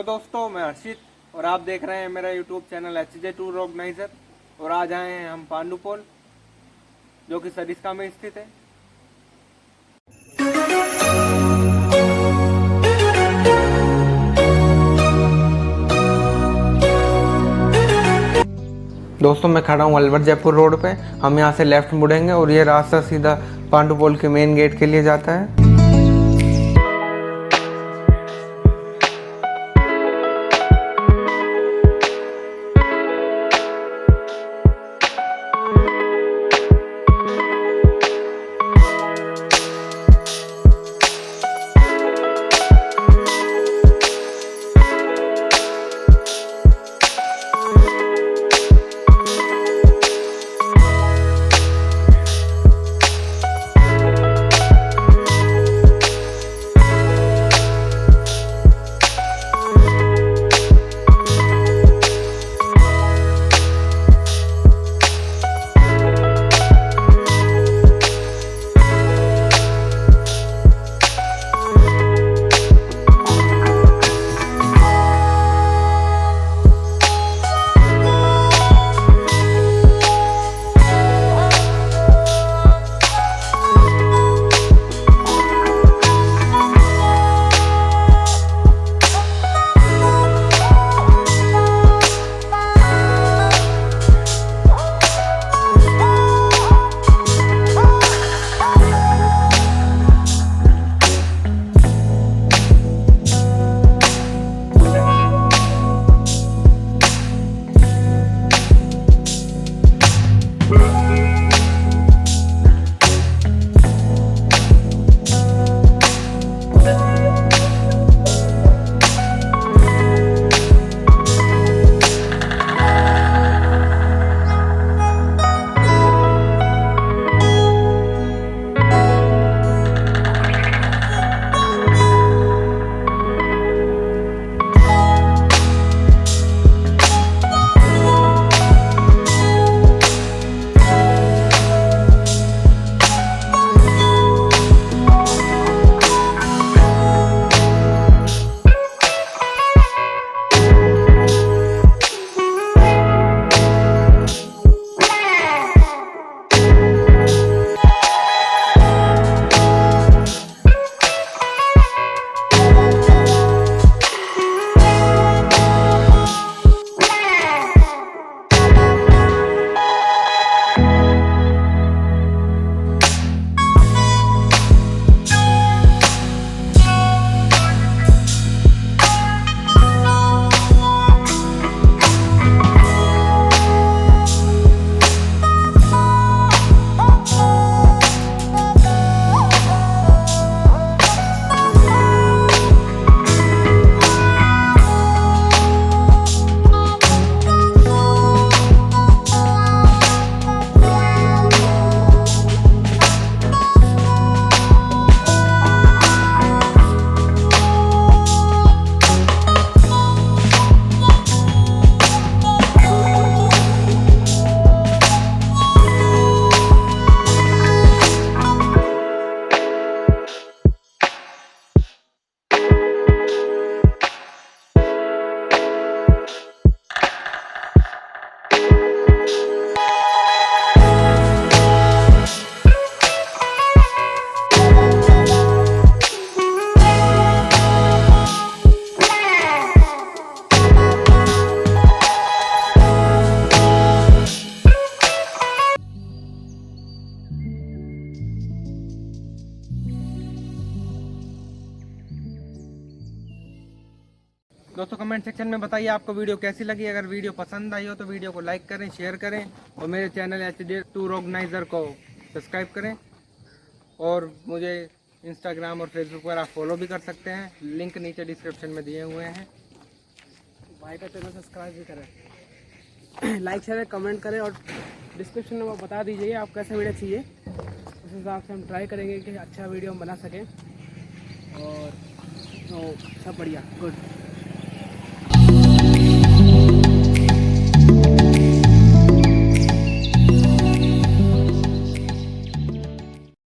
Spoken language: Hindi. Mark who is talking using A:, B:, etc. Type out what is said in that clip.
A: दोस्तों, मैं हर्षित और आप देख रहे हैं मेरा YouTube channel HJ tour organiser. और आज आए हैं हम पांडुपोल, जो कि सरिस्का में स्थित है। दोस्तों, मैं खड़ा हूँ अलवर जयपुर रोड पे। हम यहाँ से लेफ्ट मुड़ेंगे और ये रास्ता सीधा पांडुपोल के मेन गेट के लिए जाता है। दोस्तों, कमेंट सेक्शन में बताइए आपको वीडियो कैसी लगी। अगर वीडियो पसंद आई हो तो वीडियो को लाइक करें, शेयर करें और मेरे चैनल HJ टूर ऑर्गेनाइजर को सब्सक्राइब करें। और मुझे इंस्टाग्राम और फेसबुक पर आप फॉलो भी कर सकते हैं, लिंक नीचे डिस्क्रिप्शन में दिए हुए हैं।
B: भाई का चैनल सब्सक्राइब भी करें, लाइक शेयर कमेंट करें और डिस्क्रिप्शन में बता दीजिए आप कैसा वीडियो चाहिए। उस हिसाब से हम ट्राई करेंगे कि अच्छा वीडियो हम बना सकें। और तो सब बढ़िया, गुड।